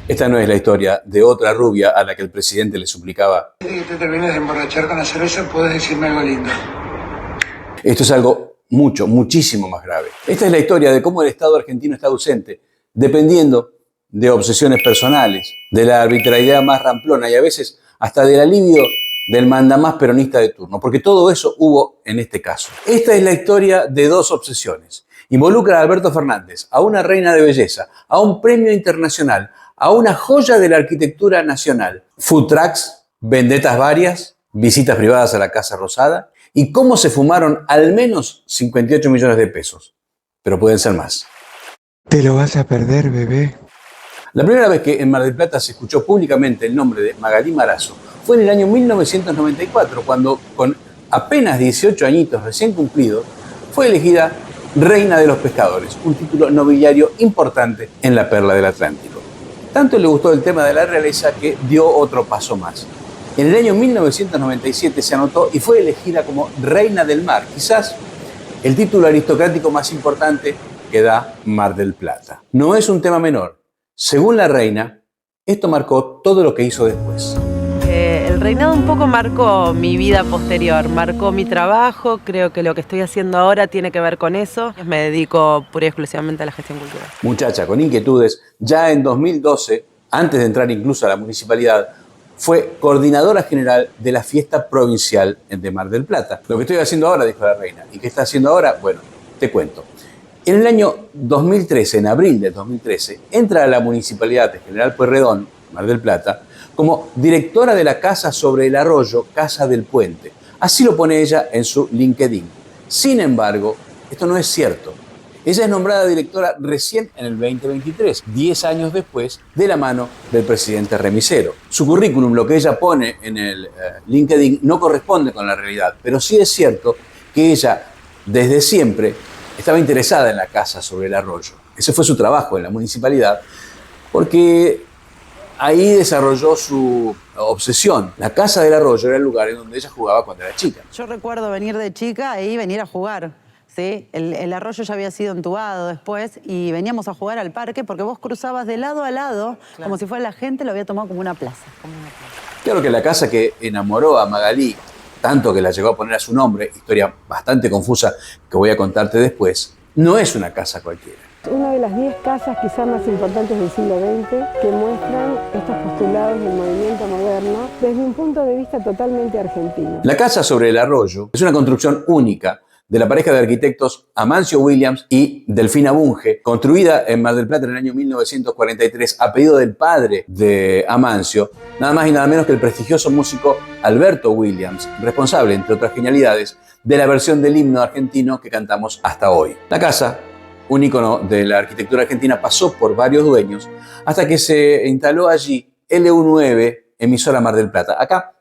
Esta no es la historia de otra rubia a la que el presidente le suplicaba: Si te termines de emborrachar con la cerveza, puedes decirme algo lindo. Esto es algo muchísimo más grave. Esta es la historia de cómo el Estado argentino está ausente, dependiendo de obsesiones personales, de la arbitrariedad más ramplona y a veces hasta del alivio del mandamás peronista de turno, porque todo eso hubo en este caso. Esta es la historia de dos obsesiones. Involucra a Alberto Fernández, a una reina de belleza, a un premio internacional, a una joya de la arquitectura nacional. Food trucks, vendetas varias, visitas privadas a la Casa Rosada y cómo se fumaron al menos 58 millones de pesos. Pero pueden ser más. Te lo vas a perder, bebé. La primera vez que en Mar del Plata se escuchó públicamente el nombre de Magalí Marazo fue en el año 1994, cuando con apenas 18 añitos recién cumplidos, fue elegida Reina de los Pescadores, un título nobiliario importante en la perla del Atlántico. Tanto le gustó el tema de la realeza que dio otro paso más. En el año 1997 se anotó y fue elegida como Reina del Mar, quizás el título aristocrático más importante que da Mar del Plata. No es un tema menor. Según la reina, esto marcó todo lo que hizo después. El reinado un poco marcó mi vida posterior, marcó mi trabajo. Creo que lo que estoy haciendo ahora tiene que ver con eso. Me dedico pura y exclusivamente a la gestión cultural. Muchacha con inquietudes, ya en 2012, antes de entrar incluso a la municipalidad, fue coordinadora general de la fiesta provincial de Mar del Plata. Lo que estoy haciendo ahora, dijo la reina. ¿Y qué está haciendo ahora? Bueno, te cuento. En el año 2013, en abril de 2013, entra a la municipalidad de General Pueyrredón, Mar del Plata, como directora de la Casa sobre el Arroyo, Casa del Puente. Así lo pone ella en su LinkedIn. Sin embargo, esto no es cierto. Ella es nombrada directora recién en el 2023, 10 años después, de la mano del presidente remisero. Su currículum, lo que ella pone en el LinkedIn, no corresponde con la realidad, pero sí es cierto que ella, desde siempre, estaba interesada en la Casa sobre el Arroyo. Ese fue su trabajo en la municipalidad, porque ahí desarrolló su obsesión. La Casa del Arroyo era el lugar en donde ella jugaba cuando era chica. Yo recuerdo venir de chica y venir a jugar, ¿sí? El arroyo ya había sido entubado después y veníamos a jugar al parque porque vos cruzabas de lado a lado, claro, como si fuera la gente, lo había tomado como una plaza. Claro que la casa que enamoró a Magalí, tanto que la llegó a poner a su nombre, historia bastante confusa que voy a contarte después, no es una casa cualquiera. Una de las 10 casas quizás más importantes del siglo XX que muestran estos postulados del movimiento moderno desde un punto de vista totalmente argentino. La Casa sobre el Arroyo es una construcción única de la pareja de arquitectos Amancio Williams y Delfina Bunge, construida en Mar del Plata en el año 1943 a pedido del padre de Amancio, nada más y nada menos que el prestigioso músico Alberto Williams, responsable, entre otras genialidades, de la versión del himno argentino que cantamos hasta hoy. La casa, un ícono de la arquitectura argentina, pasó por varios dueños hasta que se instaló allí LU9, emisora Mar del Plata. Acá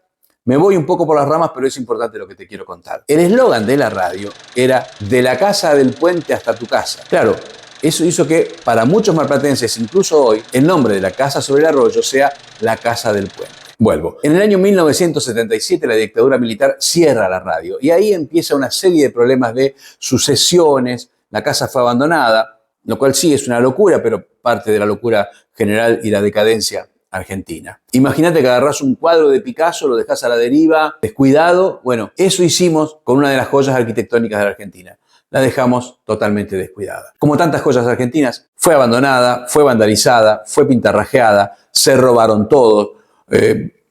me voy un poco por las ramas, pero es importante lo que te quiero contar. El eslogan de la radio era "de la casa del puente hasta tu casa". Claro, eso hizo que para muchos marplatenses, incluso hoy, el nombre de la Casa sobre el Arroyo sea la Casa del Puente. Vuelvo. En el año 1977 la dictadura militar cierra la radio y ahí empieza una serie de problemas de sucesiones. La casa fue abandonada, lo cual sí es una locura, pero parte de la locura general y la decadencia argentina. Imagínate que agarrás un cuadro de Picasso, lo dejás a la deriva, descuidado. Bueno, eso hicimos con una de las joyas arquitectónicas de la Argentina. La dejamos totalmente descuidada. Como tantas joyas argentinas, fue abandonada, fue vandalizada, fue pintarrajeada, se robaron todo,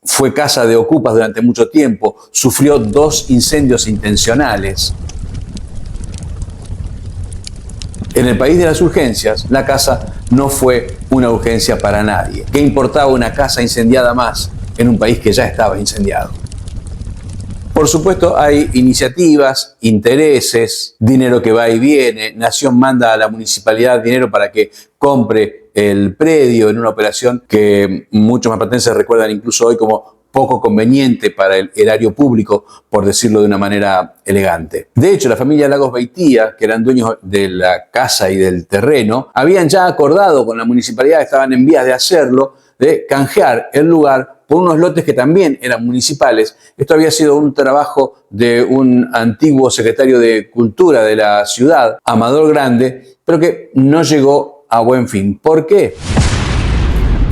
fue casa de ocupas durante mucho tiempo, sufrió 2 incendios intencionales. En el país de las urgencias, la casa no fue una urgencia para nadie. ¿Qué importaba una casa incendiada más en un país que ya estaba incendiado? Por supuesto, hay iniciativas, intereses, dinero que va y viene. Nación manda a la municipalidad dinero para que compre el predio en una operación que muchos marplatenses recuerdan incluso hoy como poco conveniente para el erario público, por decirlo de una manera elegante. De hecho, la familia Lagos Beitía, que eran dueños de la casa y del terreno, habían ya acordado con la municipalidad, estaban en vías de hacerlo, de canjear el lugar por unos lotes que también eran municipales. Esto había sido un trabajo de un antiguo secretario de Cultura de la ciudad, Amador Grande, pero que no llegó a buen fin. ¿Por qué?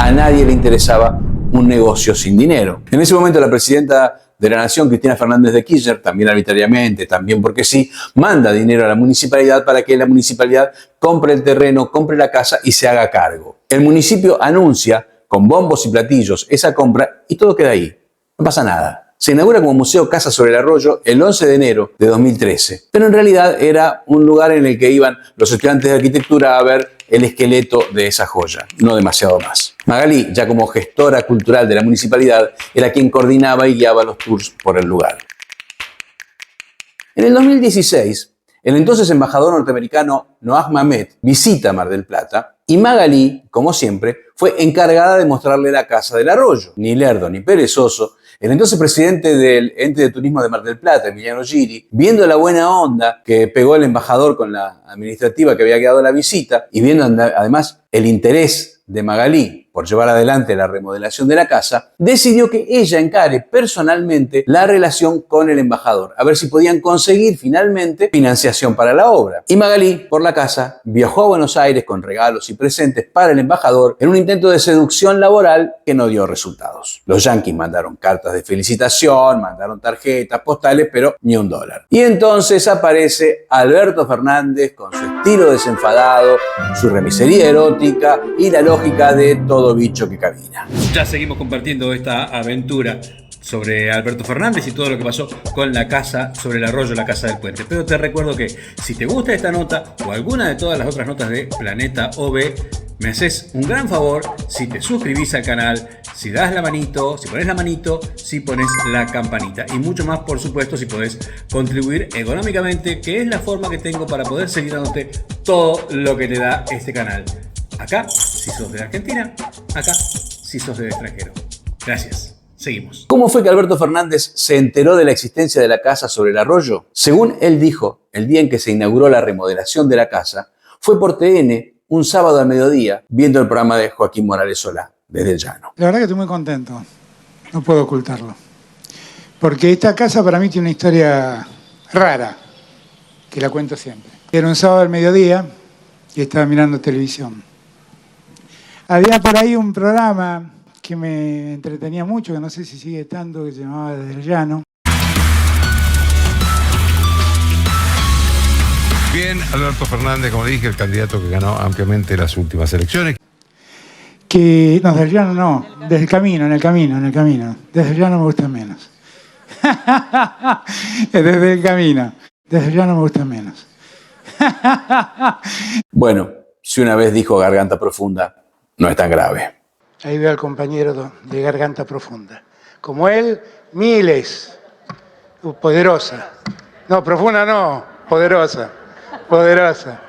a nadie le interesaba un negocio sin dinero. En ese momento la presidenta de la Nación, Cristina Fernández de Kirchner, también arbitrariamente, también porque sí, manda dinero a la municipalidad para que la municipalidad compre el terreno, compre la casa y se haga cargo. El municipio anuncia con bombos y platillos esa compra y todo queda ahí. No pasa nada. Se inaugura como Museo Casa sobre el Arroyo el 11 de enero de 2013, pero en realidad era un lugar en el que iban los estudiantes de arquitectura a ver el esqueleto de esa joya, no demasiado más. Magalí, ya como gestora cultural de la municipalidad, era quien coordinaba y guiaba los tours por el lugar. En el 2016, el entonces embajador norteamericano Noah Mamet visita Mar del Plata y Magalí, como siempre, fue encargada de mostrarle la Casa del Arroyo. Ni lerdo ni perezoso, el entonces presidente del ente de turismo de Mar del Plata, Emiliano Giri, viendo la buena onda que pegó el embajador con la administrativa que había quedado la visita y viendo además el interés de Magalí por llevar adelante la remodelación de la casa, decidió que ella encare personalmente la relación con el embajador, a ver si podían conseguir finalmente financiación para la obra. Y Magalí, por la casa, viajó a Buenos Aires con regalos y presentes para el embajador en un intento de seducción laboral que no dio resultados. Los yanquis mandaron cartas de felicitación, mandaron tarjetas, postales, pero ni $1. Y entonces aparece Alberto Fernández con su estilo desenfadado, su remisería erótica y la lógica de todo bicho que camina. Ya seguimos compartiendo esta aventura sobre Alberto Fernández y todo lo que pasó con la casa sobre el arroyo, la casa del puente. Pero te recuerdo que si te gusta esta nota o alguna de todas las otras notas de Planeta OB, me haces un gran favor si te suscribís al canal, si das la manito, si pones la manito, si pones la campanita. Y mucho más, por supuesto, si podés contribuir económicamente, que es la forma que tengo para poder seguir dándote todo lo que te da este canal. Acá, si sos de Argentina, acá, si sos del extranjero. Gracias. Seguimos. ¿Cómo fue que Alberto Fernández se enteró de la existencia de la casa sobre el arroyo? Según él dijo, el día en que se inauguró la remodelación de la casa, fue por TN un sábado al mediodía viendo el programa de Joaquín Morales Solá, Desde el Llano. La verdad que estoy muy contento, no puedo ocultarlo. Porque esta casa para mí tiene una historia rara, que la cuento siempre. Era un sábado al mediodía y estaba mirando televisión. Había por ahí un programa que me entretenía mucho, que no sé si sigue estando, que se llamaba Desde el Llano. Bien, Alberto Fernández, como dije, el candidato que ganó ampliamente las últimas elecciones. Que, no, Desde el Llano no, Desde el Camino, en el camino. Desde el Llano me gusta menos. Desde el Camino. Desde el Llano me gusta menos. Bueno, si una vez dijo garganta profunda, no es tan grave. Ahí veo al compañero de Garganta Profunda. Como él, miles. Poderosa. No, profunda no, poderosa. Poderosa.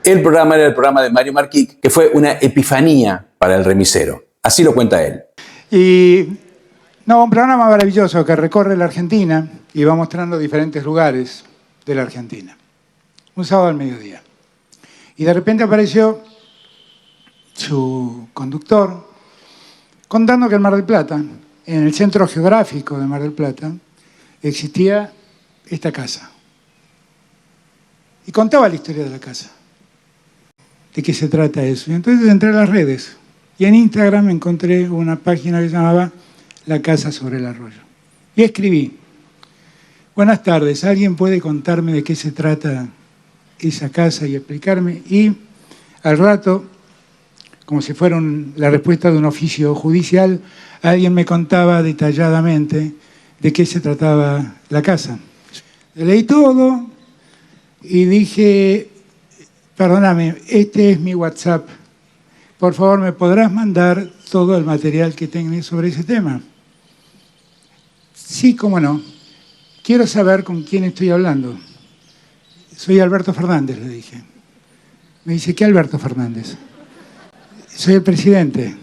El programa era el programa de Mario Marquic, que fue una epifanía para el remisero. Así lo cuenta él. Y no, un programa maravilloso que recorre la Argentina y va mostrando diferentes lugares de la Argentina. Un sábado al mediodía. Y de repente apareció su conductor contando que en Mar del Plata, en el centro geográfico de Mar del Plata, existía esta casa. Y contaba la historia de la casa. ¿De qué se trata eso? Y entonces entré a las redes. Y en Instagram encontré una página que se llamaba La Casa sobre el Arroyo. Y escribí: buenas tardes, ¿alguien puede contarme de qué se trata esa casa y explicarme? Y al rato, como si fuera la respuesta de un oficio judicial, alguien me contaba detalladamente de qué se trataba la casa. Leí todo y dije: perdóname, este es mi WhatsApp. Por favor, ¿me podrás mandar todo el material que tengas sobre ese tema? Sí, cómo no. Quiero saber con quién estoy hablando. Soy Alberto Fernández, le dije. Me dice: ¿qué Alberto Fernández? Soy el presidente.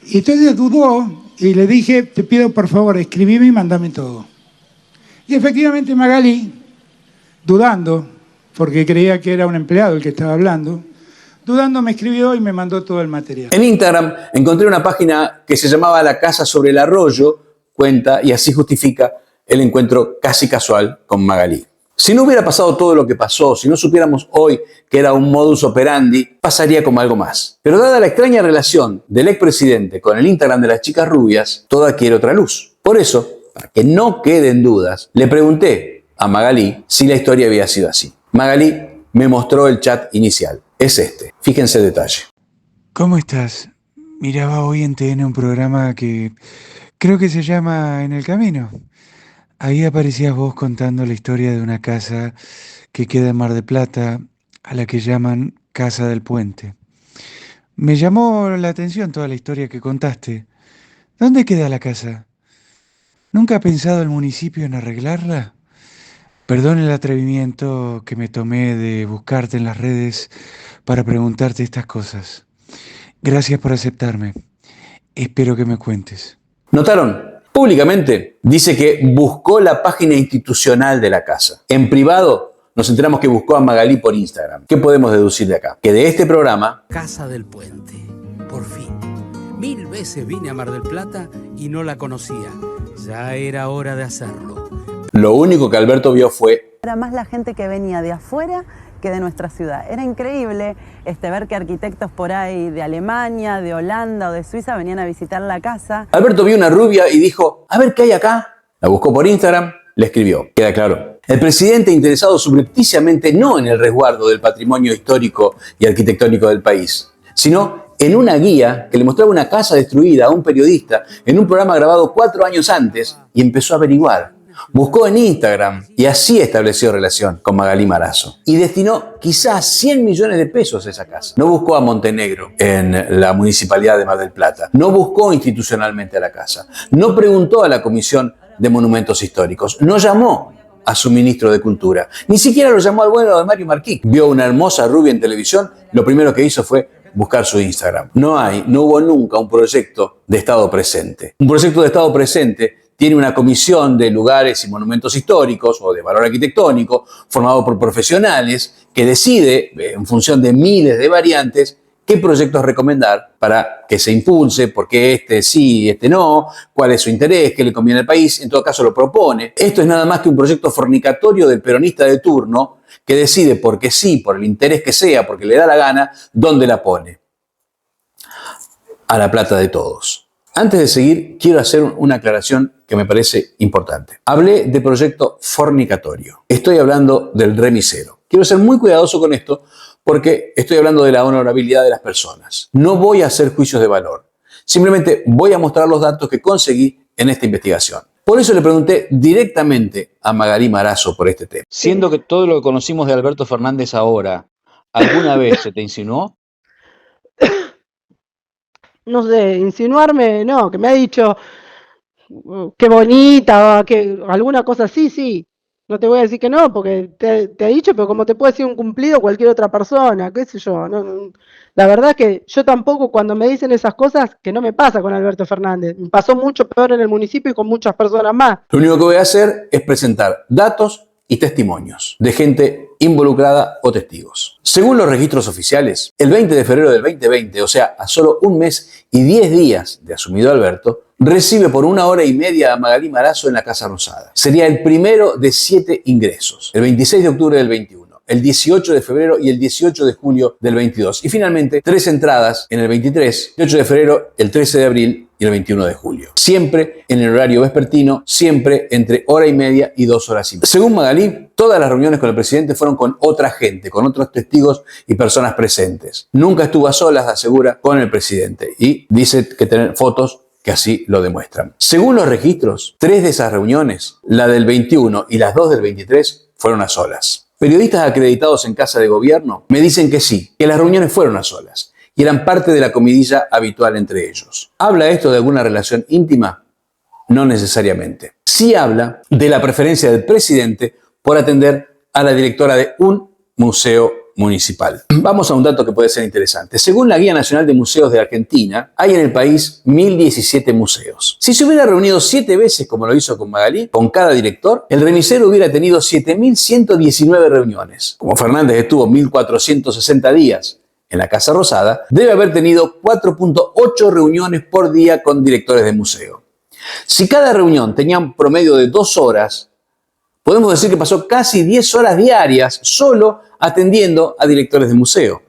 Y entonces dudó y le dije: te pido por favor, escribime y mándame todo. Y efectivamente Magalí, dudando, porque creía que era un empleado el que estaba hablando, dudando me escribió y me mandó todo el material. En Instagram encontré una página que se llamaba La Casa sobre el Arroyo, cuenta y así justifica el encuentro casi casual con Magalí. Si no hubiera pasado todo lo que pasó, si no supiéramos hoy que era un modus operandi, pasaría como algo más. Pero dada la extraña relación del expresidente con el Instagram de las chicas rubias, todo adquiere otra luz. Por eso, para que no queden dudas, le pregunté a Magalí si la historia había sido así. Magalí me mostró el chat inicial. Es este. Fíjense el detalle. ¿Cómo estás? Miraba hoy en TN un programa que creo que se llama En el Camino. Ahí aparecías vos contando la historia de una casa que queda en Mar del Plata, a la que llaman Casa del Puente. Me llamó la atención toda la historia que contaste. ¿Dónde queda la casa? ¿Nunca ha pensado el municipio en arreglarla? Perdón el atrevimiento que me tomé de buscarte en las redes para preguntarte estas cosas. Gracias por aceptarme. Espero que me cuentes. ¿Notaron? Públicamente dice que buscó la página institucional de la casa. En privado nos enteramos que buscó a Magalí por Instagram. ¿Qué podemos deducir de acá? Que de este programa... Casa del Puente. Por fin. 1000 veces vine a Mar del Plata y no la conocía. Ya era hora de hacerlo. Lo único que Alberto vio fue... Era más la gente que venía de afuera que de nuestra ciudad. Era increíble ver que arquitectos por ahí de Alemania, de Holanda o de Suiza venían a visitar la casa. Alberto vio una rubia y dijo, a ver qué hay acá. La buscó por Instagram, le escribió. Queda claro. El presidente interesado subrepticiamente no en el resguardo del patrimonio histórico y arquitectónico del país, sino en una guía que le mostraba una casa destruida a un periodista en un programa grabado 4 años antes y empezó a averiguar. Buscó en Instagram y así estableció relación con Magalí Marazo. Y destinó quizás 100 millones de pesos a esa casa. No buscó a Montenegro en la municipalidad de Mar del Plata. No buscó institucionalmente a la casa. No preguntó a la Comisión de Monumentos Históricos. No llamó a su ministro de Cultura. Ni siquiera lo llamó al vuelo de Mario Marquí. Vio una hermosa rubia en televisión. Lo primero que hizo fue buscar su Instagram. No hubo nunca un proyecto de Estado presente. Un proyecto de Estado presente tiene una comisión de lugares y monumentos históricos o de valor arquitectónico formado por profesionales que decide, en función de miles de variantes, qué proyectos recomendar para que se impulse, por qué este sí, este no, cuál es su interés, qué le conviene al país, en todo caso lo propone. Esto es nada más que un proyecto fornicatorio del peronista de turno que decide porque sí, por el interés que sea, porque le da la gana, dónde la pone. A la plata de todos. Antes de seguir, quiero hacer una aclaración que me parece importante. Hablé de proyecto fornicatorio. Estoy hablando del remisero. Quiero ser muy cuidadoso con esto porque estoy hablando de la honorabilidad de las personas. No voy a hacer juicios de valor. Simplemente voy a mostrar los datos que conseguí en esta investigación. Por eso le pregunté directamente a Magalí Marazo por este tema. Siendo que todo lo que conocimos de Alberto Fernández ahora, ¿alguna vez se te insinuó? No sé, insinuarme, no, que me ha dicho qué bonita, que alguna cosa así, sí. No te voy a decir que no, porque te ha dicho, pero como te puede decir un cumplido cualquier otra persona, qué sé yo. La verdad es que yo tampoco, cuando me dicen esas cosas, que no me pasa con Alberto Fernández. Me pasó mucho peor en el municipio y con muchas personas más. Lo único que voy a hacer es presentar datos y testimonios de gente involucrada o testigos. Según los registros oficiales, el 20 de febrero del 2020, o sea, a solo 1 mes y 10 días de asumido Alberto, recibe por 1 hora y media a Magalí Marazo en la Casa Rosada. Sería el primero de 7 ingresos, el 26 de octubre del 21, el 18 de febrero y el 18 de julio del 22. Y finalmente, 3 entradas en el 23, el 8 de febrero, el 13 de abril y el 21 de julio. Siempre en el horario vespertino, siempre entre 1 hora y media y 2 horas y media. Según Magalí, todas las reuniones con el presidente fueron con otra gente, con otros testigos y personas presentes. Nunca estuvo a solas, asegura, con el presidente. Y dice que tener fotos que así lo demuestran. Según los registros, 3 de esas reuniones, la del 21 y las 2 del 23, fueron a solas. Periodistas acreditados en Casa de Gobierno me dicen que sí, que las reuniones fueron a solas y eran parte de la comidilla habitual entre ellos. ¿Habla esto de alguna relación íntima? No necesariamente. Sí habla de la preferencia del presidente por atender a la directora de un museo municipal. Vamos a un dato que puede ser interesante. Según la Guía Nacional de Museos de Argentina, hay en el país 1017 museos. Si se hubiera reunido 7 veces, como lo hizo con Magalí, con cada director, el remisero hubiera tenido 7119 reuniones. Como Fernández estuvo 1460 días en la Casa Rosada, debe haber tenido 4.8 reuniones por día con directores de museo. Si cada reunión tenía un promedio de 2 horas, Podemos decir que pasó casi 10 horas diarias solo atendiendo a directores de museo.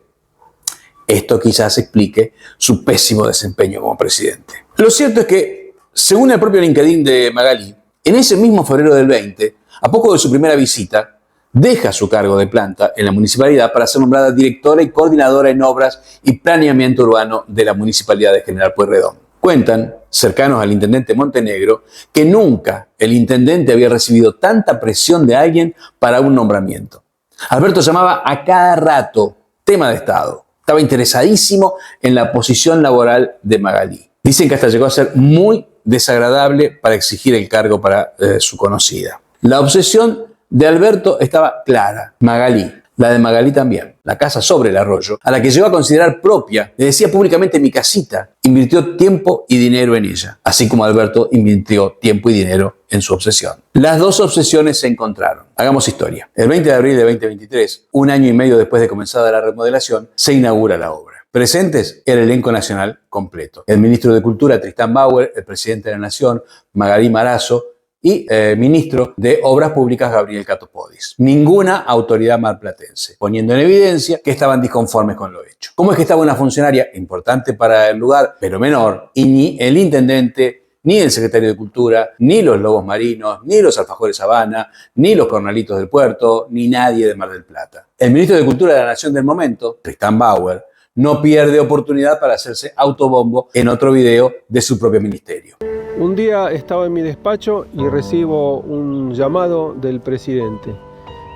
Esto quizás explique su pésimo desempeño como presidente. Lo cierto es que, según el propio LinkedIn de Magalí, en ese mismo febrero del 20, a poco de su primera visita, deja su cargo de planta en la municipalidad para ser nombrada directora y coordinadora en obras y planeamiento urbano de la municipalidad de General Pueyrredón. Cuentan, cercanos al intendente Montenegro, que nunca el intendente había recibido tanta presión de alguien para un nombramiento. Alberto llamaba a cada rato tema de Estado. Estaba interesadísimo en la posición laboral de Magalí. Dicen que hasta llegó a ser muy desagradable para exigir el cargo para su conocida. La obsesión de Alberto estaba clara. Magalí. La de Magalí también, la casa sobre el arroyo, a la que llegó a considerar propia, le decía públicamente mi casita, invirtió tiempo y dinero en ella, así como Alberto invirtió tiempo y dinero en su obsesión. Las dos obsesiones se encontraron. Hagamos historia. El 20 de abril de 2023, un año y medio después de comenzada la remodelación, se inaugura la obra. Presentes el elenco nacional completo. El ministro de Cultura, Tristán Bauer, el presidente de la Nación, Magalí Marazo, y ministro de Obras Públicas, Gabriel Catopodis. Ninguna autoridad marplatense, poniendo en evidencia que estaban disconformes con lo hecho. ¿Cómo es que estaba una funcionaria importante para el lugar, pero menor, y ni el intendente, ni el secretario de Cultura, ni los lobos marinos, ni los alfajores Habana, ni los cornalitos del puerto, ni nadie de Mar del Plata? El ministro de Cultura de la Nación del momento, Tristán Bauer, no pierde oportunidad para hacerse autobombo en otro video de su propio ministerio. Un día estaba en mi despacho y recibo un llamado del presidente.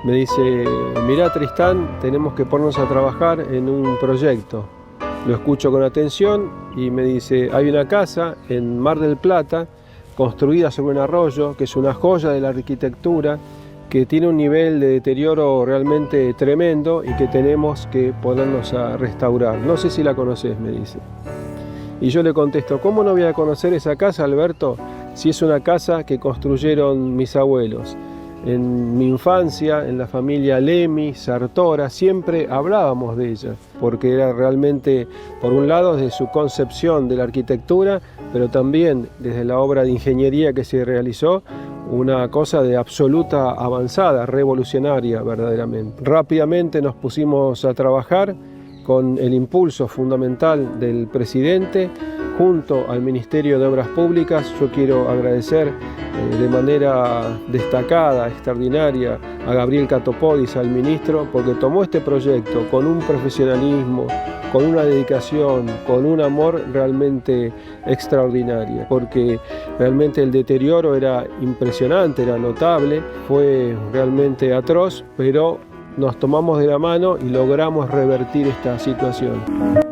Me dice, mirá Tristán, tenemos que ponernos a trabajar en un proyecto. Lo escucho con atención y me dice, hay una casa en Mar del Plata, construida sobre un arroyo, que es una joya de la arquitectura, que tiene un nivel de deterioro realmente tremendo y que tenemos que ponernos a restaurar. No sé si la conoces, me dice. Y yo le contesto, ¿cómo no voy a conocer esa casa, Alberto, si es una casa que construyeron mis abuelos? En mi infancia, en la familia Lemi, Sartora, siempre hablábamos de ella, porque era realmente, por un lado, desde su concepción de la arquitectura, pero también desde la obra de ingeniería que se realizó, una cosa de absoluta avanzada, revolucionaria verdaderamente. Rápidamente nos pusimos a trabajar con el impulso fundamental del presidente, junto al Ministerio de Obras Públicas. Yo quiero agradecer de manera destacada, extraordinaria, a Gabriel Catopodis, al ministro, porque tomó este proyecto con un profesionalismo, con una dedicación, con un amor realmente extraordinario, porque realmente el deterioro era impresionante, era notable, fue realmente atroz, pero nos tomamos de la mano y logramos revertir esta situación.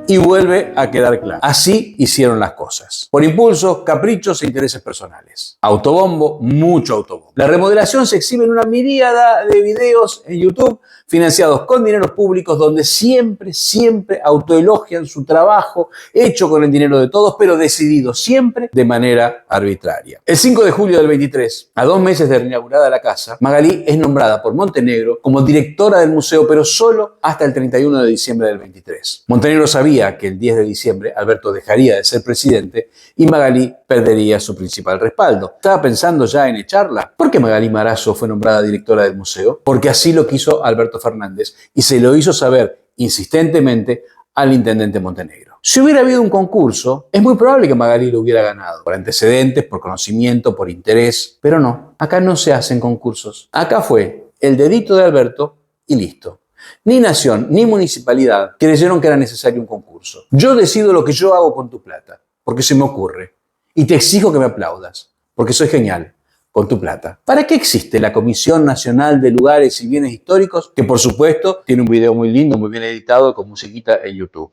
Y vuelve a quedar claro. Así hicieron las cosas. Por impulsos, caprichos e intereses personales. Autobombo, mucho autobombo. La remodelación se exhibe en una miríada de videos en YouTube financiados con dineros públicos donde siempre autoelogian su trabajo hecho con el dinero de todos, pero decidido siempre de manera arbitraria. El 5 de julio del 23, a 2 meses de reinaugurada la casa, Magalí es nombrada por Montenegro como directora del museo, pero solo hasta el 31 de diciembre del 23. Montenegro sabía que el 10 de diciembre Alberto dejaría de ser presidente y Magalí perdería su principal respaldo. ¿Estaba pensando ya en echarla? ¿Por qué Magalí Marazo fue nombrada directora del museo? Porque así lo quiso Alberto Fernández y se lo hizo saber insistentemente al intendente Montenegro. Si hubiera habido un concurso, es muy probable que Magalí lo hubiera ganado, por antecedentes, por conocimiento, por interés, pero no, acá no se hacen concursos. Acá fue el dedito de Alberto y listo. Ni Nación ni Municipalidad creyeron que era necesario un concurso. Yo decido lo que yo hago con tu plata, porque se me ocurre. Y te exijo que me aplaudas, porque soy genial con tu plata. ¿Para qué existe la Comisión Nacional de Lugares y Bienes Históricos? Que por supuesto tiene un video muy lindo, muy bien editado, con musiquita en YouTube.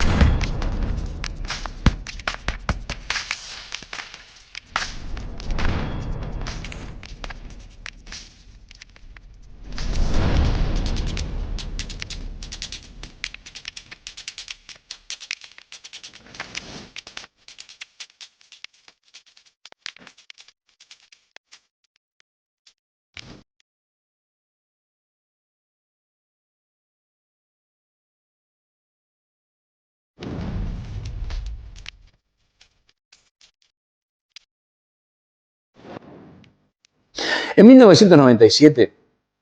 En 1997,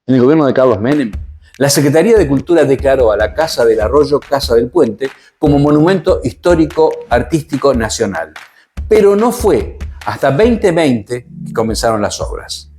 En el gobierno de Carlos Menem, la Secretaría de Cultura declaró a la Casa del Arroyo, Casa del Puente, como monumento histórico artístico nacional. Pero no fue hasta 2020 que comenzaron las obras.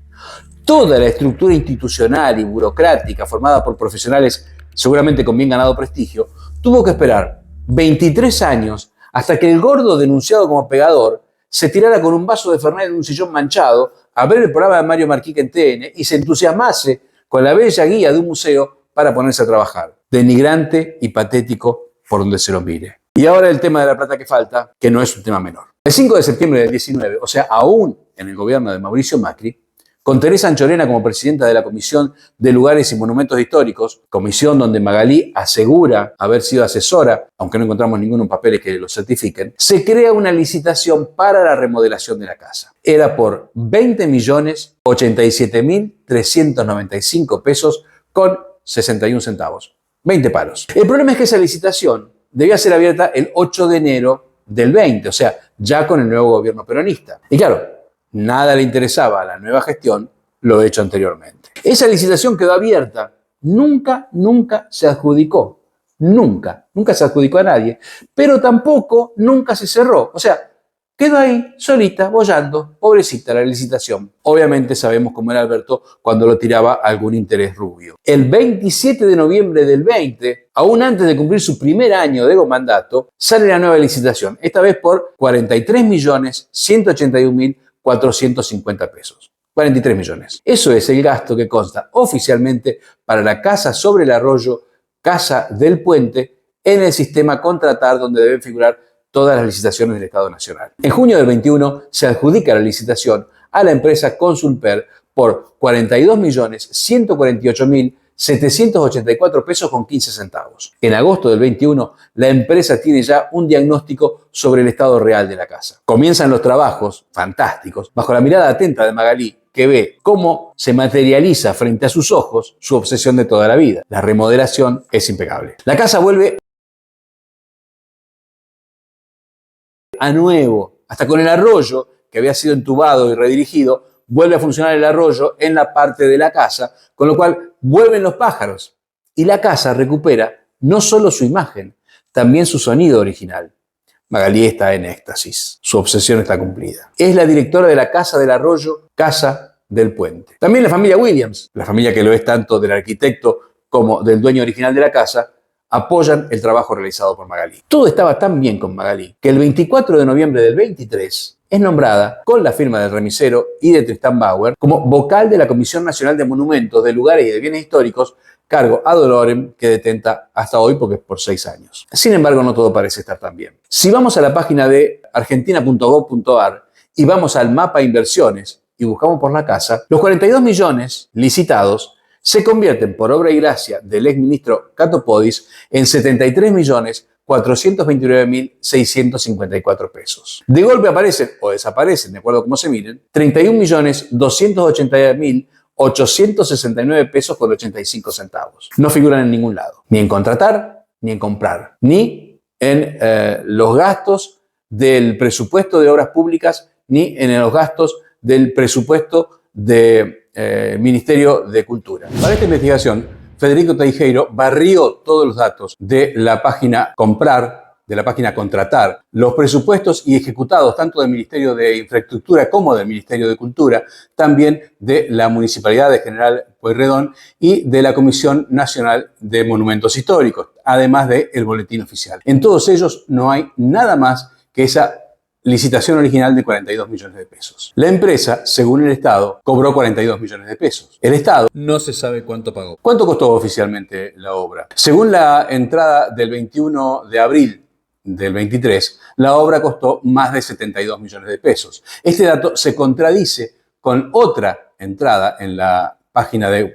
Toda la estructura institucional y burocrática formada por profesionales seguramente con bien ganado prestigio, tuvo que esperar 23 años hasta que el gordo denunciado como pegador se tirara con un vaso de Fernet en un sillón manchado a ver el programa de Mario Marquica en TN y se entusiasmase con la bella guía de un museo para ponerse a trabajar. Denigrante y patético por donde se lo mire. Y ahora el tema de la plata que falta, que no es un tema menor. El 5 de septiembre del 19, o sea, aún en el gobierno de Mauricio Macri, con Teresa Anchorena como presidenta de la Comisión de Lugares y Monumentos Históricos, comisión donde Magalí asegura haber sido asesora, aunque no encontramos ninguno en papeles que lo certifiquen, se crea una licitación para la remodelación de la casa. Era por 20.087.395 pesos con 61 centavos. 20 palos. El problema es que esa licitación debía ser abierta el 8 de enero del 20, o sea, ya con el nuevo gobierno peronista. Y claro, nada le interesaba a la nueva gestión lo hecho anteriormente. Esa licitación quedó abierta. Nunca se adjudicó. Nunca se adjudicó a nadie. Pero tampoco nunca se cerró. O sea, quedó ahí solita, boyando, pobrecita la licitación. Obviamente sabemos cómo era Alberto cuando lo tiraba algún interés rubio. El 27 de noviembre del 20, aún antes de cumplir su primer año de mandato, sale la nueva licitación. Esta vez por 43.181.450 pesos. 43 millones. Eso es el gasto que consta oficialmente para la casa sobre el arroyo, Casa del Puente, en el sistema Contratar, donde deben figurar todas las licitaciones del Estado Nacional. En junio del 21 se adjudica la licitación a la empresa Consulper por 42.148.784 pesos con 15 centavos. En agosto del 21, la empresa tiene ya un diagnóstico sobre el estado real de la casa. Comienzan los trabajos, fantásticos, bajo la mirada atenta de Magalí, que ve cómo se materializa frente a sus ojos su obsesión de toda la vida. La remodelación es impecable. La casa vuelve a nuevo, hasta con el arroyo, que había sido entubado y redirigido, vuelve a funcionar el arroyo en la parte de la casa, con lo cual vuelven los pájaros. Y la casa recupera no solo su imagen, también su sonido original. Magalí está en éxtasis. Su obsesión está cumplida. Es la directora de la Casa del Arroyo, Casa del Puente. También la familia Williams, la familia que lo es tanto del arquitecto como del dueño original de la casa, apoyan el trabajo realizado por Magalí. Todo estaba tan bien con Magalí que el 24 de noviembre del 23 es nombrada, con la firma del remisero y de Tristán Bauer, como vocal de la Comisión Nacional de Monumentos, de Lugares y de Bienes Históricos, cargo ad honorem que detenta hasta hoy porque es por 6 años. Sin embargo, no todo parece estar tan bien. Si vamos a la página de argentina.gov.ar y vamos al mapa inversiones y buscamos por la casa, los 42 millones licitados se convierten por obra y gracia del exministro Cato Podis en 73.429.654 pesos. De golpe aparecen o desaparecen, de acuerdo a cómo se miren, 31.280.869 pesos con 85 centavos. No figuran en ningún lado, ni en contratar, ni en comprar, ni en los gastos del presupuesto de obras públicas, ni en los gastos del presupuesto del Ministerio de Cultura. Para esta investigación, Federico Teijeiro barrió todos los datos de la página Comprar, de la página Contratar, los presupuestos y ejecutados tanto del Ministerio de Infraestructura como del Ministerio de Cultura, también de la Municipalidad de General Pueyrredón y de la Comisión Nacional de Monumentos Históricos, además del Boletín Oficial. En todos ellos no hay nada más que esa licitación original de 42 millones de pesos. La empresa, según el Estado, cobró 42 millones de pesos. El Estado no se sabe cuánto pagó. ¿Cuánto costó oficialmente la obra? Según la entrada del 21 de abril del 23, la obra costó más de 72 millones de pesos. Este dato se contradice con otra entrada en la página de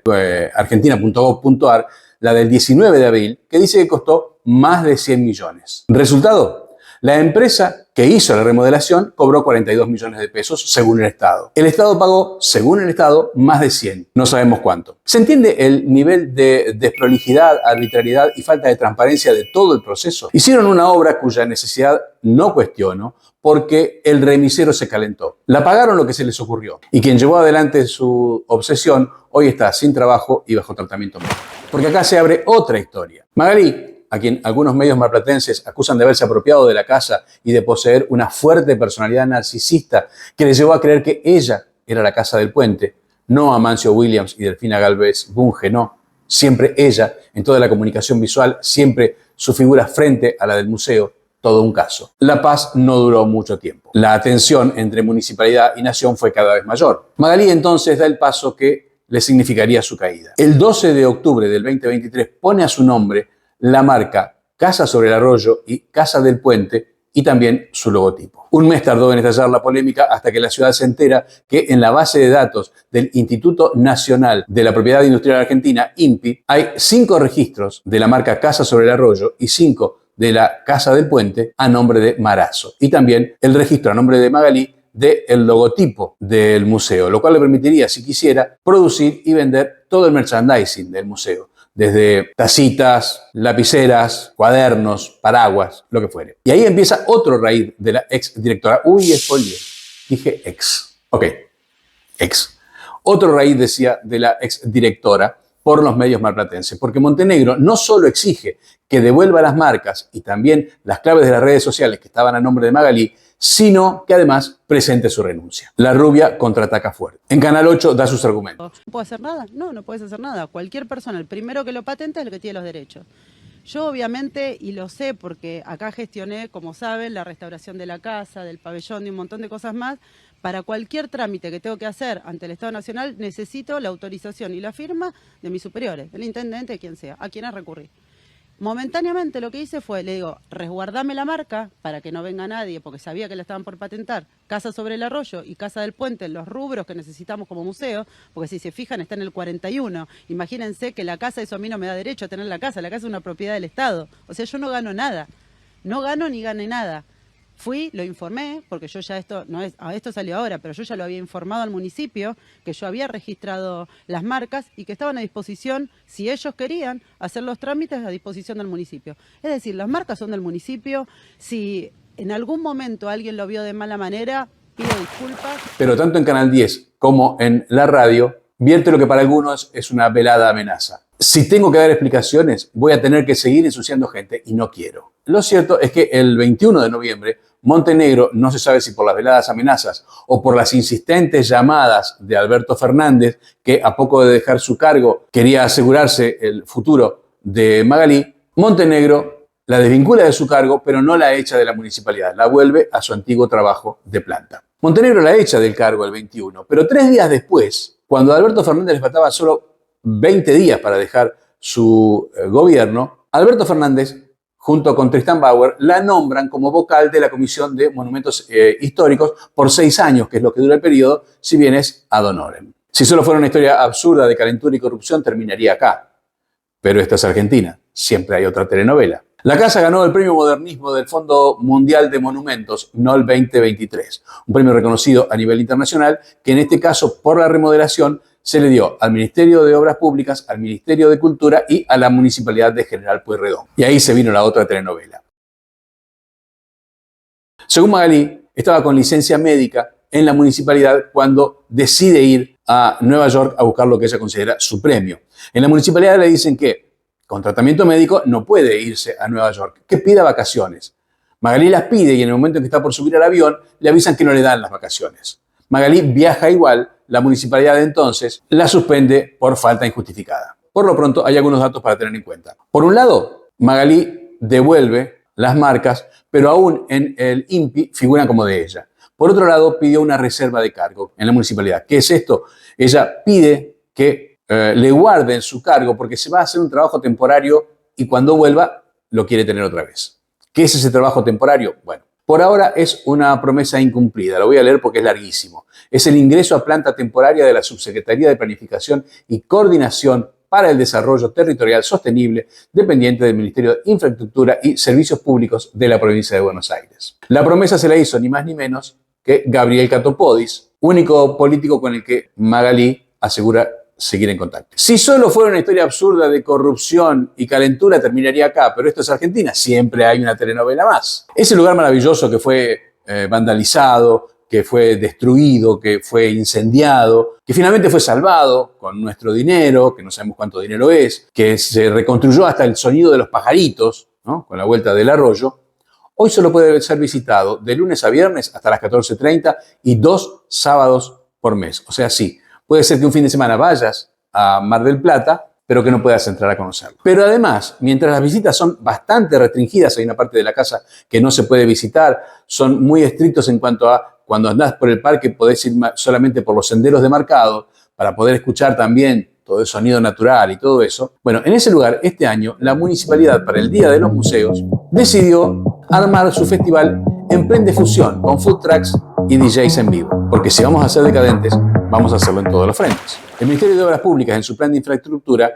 argentina.gov.ar, la del 19 de abril, que dice que costó más de 100 millones. ¿Resultado? La empresa que hizo la remodelación cobró 42 millones de pesos según el Estado. El Estado pagó, según el Estado, más de 100. No sabemos cuánto. ¿Se entiende el nivel de desprolijidad, arbitrariedad y falta de transparencia de todo el proceso? Hicieron una obra cuya necesidad no cuestiono porque el remisero se calentó. La pagaron lo que se les ocurrió. Y quien llevó adelante su obsesión hoy está sin trabajo y bajo tratamiento médico. Porque acá se abre otra historia. Magalí, a quien algunos medios marplatenses acusan de haberse apropiado de la casa y de poseer una fuerte personalidad narcisista que le llevó a creer que ella era la casa del puente, no Amancio Williams y Delfina Gálvez Bunge, no. Siempre ella, en toda la comunicación visual, siempre su figura frente a la del museo, todo un caso. La paz no duró mucho tiempo. La tensión entre municipalidad y nación fue cada vez mayor. Magalí entonces da el paso que le significaría su caída. El 12 de octubre del 2023 pone a su nombre la marca Casa sobre el Arroyo y Casa del Puente y también su logotipo. Un mes tardó en estallar la polémica hasta que la ciudad se entera que en la base de datos del Instituto Nacional de la Propiedad Industrial Argentina, INPI, hay 5 registros de la marca Casa sobre el Arroyo y 5 de la Casa del Puente a nombre de Marazzo. Y también el registro a nombre de Magalí del logotipo del museo, lo cual le permitiría, si quisiera, producir y vender todo el merchandising del museo. Desde tacitas, lapiceras, cuadernos, paraguas, lo que fuere. Y ahí empieza otro raíz de la ex directora. Uy, spoiler. Dije ex. Ok, ex. Otro raíz, decía, de la ex directora por los medios marplatenses. Porque Montenegro no solo exige que devuelva las marcas y también las claves de las redes sociales que estaban a nombre de Magalí, sino que además presente su renuncia. La rubia contraataca fuerte. En Canal 8 da sus argumentos. ¿No puedo hacer nada? No, no puedes hacer nada. Cualquier persona, el primero que lo patente es el que tiene los derechos. Yo obviamente, y lo sé porque acá gestioné, como saben, la restauración de la casa, del pabellón, de un montón de cosas más. Para cualquier trámite que tengo que hacer ante el Estado Nacional necesito la autorización y la firma de mis superiores, del intendente, de quien sea, a quienes recurrí. Momentáneamente lo que hice fue, le digo, resguardame la marca para que no venga nadie, porque sabía que la estaban por patentar, Casa sobre el Arroyo y Casa del Puente, los rubros que necesitamos como museo, porque si se fijan está en el 41. Imagínense que la casa, eso a mí no me da derecho a tener la casa es una propiedad del Estado. O sea, yo no gano nada, no gano ni gané nada. Fui, lo informé, porque yo ya esto salió ahora, pero yo ya lo había informado al municipio, que yo había registrado las marcas y que estaban a disposición, si ellos querían, hacer los trámites a disposición del municipio. Es decir, las marcas son del municipio, si en algún momento alguien lo vio de mala manera, pido disculpas. Pero tanto en Canal 10 como en la radio, vierte lo que para algunos es una velada amenaza. Si tengo que dar explicaciones, voy a tener que seguir ensuciando gente y no quiero. Lo cierto es que el 21 de noviembre, Montenegro, no se sabe si por las veladas amenazas o por las insistentes llamadas de Alberto Fernández, que a poco de dejar su cargo quería asegurarse el futuro de Magalí, Montenegro la desvincula de su cargo, pero no la echa de la municipalidad, la vuelve a su antiguo trabajo de planta. Montenegro la echa del cargo el 21, pero 3 días después, cuando a Alberto Fernández le faltaba solo 20 días para dejar su gobierno, Alberto Fernández, junto con Tristán Bauer, la nombran como vocal de la Comisión de Monumentos Históricos por 6 años, que es lo que dura el periodo, si bien es ad honorem. Si solo fuera una historia absurda de calentura y corrupción, terminaría acá. Pero esta es Argentina, siempre hay otra telenovela. La casa ganó el Premio Modernismo del Fondo Mundial de Monumentos, no el 2023, un premio reconocido a nivel internacional que en este caso, por la remodelación, se le dio al Ministerio de Obras Públicas, al Ministerio de Cultura y a la Municipalidad de General Pueyrredón. Y ahí se vino la otra telenovela. Según Magalí, estaba con licencia médica en la municipalidad cuando decide ir a Nueva York a buscar lo que ella considera su premio. En la municipalidad le dicen que con tratamiento médico no puede irse a Nueva York, que pida vacaciones. Magalí las pide y en el momento en que está por subir al avión le avisan que no le dan las vacaciones. Magalí viaja igual, la municipalidad de entonces la suspende por falta injustificada. Por lo pronto hay algunos datos para tener en cuenta. Por un lado, Magalí devuelve las marcas, pero aún en el INPI figuran como de ella. Por otro lado, pidió una reserva de cargo en la municipalidad. ¿Qué es esto? Ella pide que le guarden su cargo porque se va a hacer un trabajo temporario y cuando vuelva lo quiere tener otra vez. ¿Qué es ese trabajo temporario? Bueno, por ahora es una promesa incumplida. Lo voy a leer porque es larguísimo. Es el ingreso a planta temporaria de la Subsecretaría de Planificación y Coordinación para el Desarrollo Territorial Sostenible, dependiente del Ministerio de Infraestructura y Servicios Públicos de la provincia de Buenos Aires. La promesa se la hizo ni más ni menos que Gabriel Catopodis, único político con el que Magalí asegura seguir en contacto. Si solo fuera una historia absurda de corrupción y calentura, terminaría acá, pero esto es Argentina, siempre hay una telenovela más. Ese lugar maravilloso que fue vandalizado, que fue destruido, que fue incendiado, que finalmente fue salvado con nuestro dinero, que no sabemos cuánto dinero es, que se reconstruyó hasta el sonido de los pajaritos, ¿no?, con la vuelta del arroyo, hoy solo puede ser visitado de lunes a viernes hasta las 14:30 y 2 sábados por mes. O sea, sí, puede ser que un fin de semana vayas a Mar del Plata, pero que no puedas entrar a conocerlo. Pero además, mientras las visitas son bastante restringidas, hay una parte de la casa que no se puede visitar, son muy estrictos en cuanto a cuando andás por el parque podés ir solamente por los senderos demarcados para poder escuchar también todo el sonido natural y todo eso. Bueno, en ese lugar, este año, la municipalidad para el Día de los Museos decidió armar su festival Emprende Fusión con food trucks y DJs en vivo. Porque si vamos a ser decadentes, vamos a hacerlo en todos los frentes. El Ministerio de Obras Públicas, en su plan de infraestructura,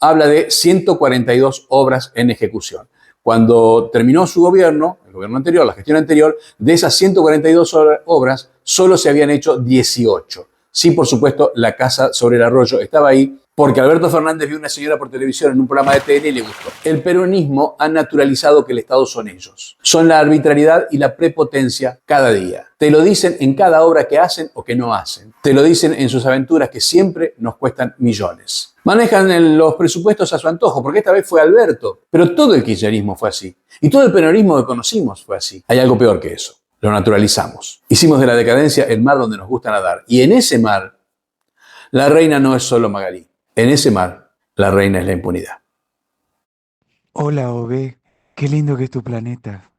habla de 142 obras en ejecución. Cuando terminó su gobierno, el gobierno anterior, la gestión anterior, de esas 142 obras, solo se habían hecho 18. Sí, por supuesto, la casa sobre el arroyo estaba ahí porque Alberto Fernández vio a una señora por televisión en un programa de TN y le gustó. El peronismo ha naturalizado que el Estado son ellos. Son la arbitrariedad y la prepotencia cada día. Te lo dicen en cada obra que hacen o que no hacen. Te lo dicen en sus aventuras que siempre nos cuestan millones. Manejan los presupuestos a su antojo, porque esta vez fue Alberto. Pero todo el kirchnerismo fue así. Y todo el peronismo que conocimos fue así. Hay algo peor que eso. Lo naturalizamos. Hicimos de la decadencia el mar donde nos gusta nadar. Y en ese mar, la reina no es solo Magalí. En ese mar, la reina es la impunidad. Hola, Ove. Qué lindo que es tu planeta.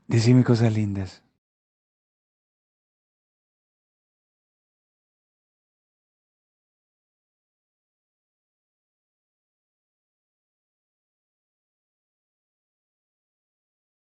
Decime cosas lindas.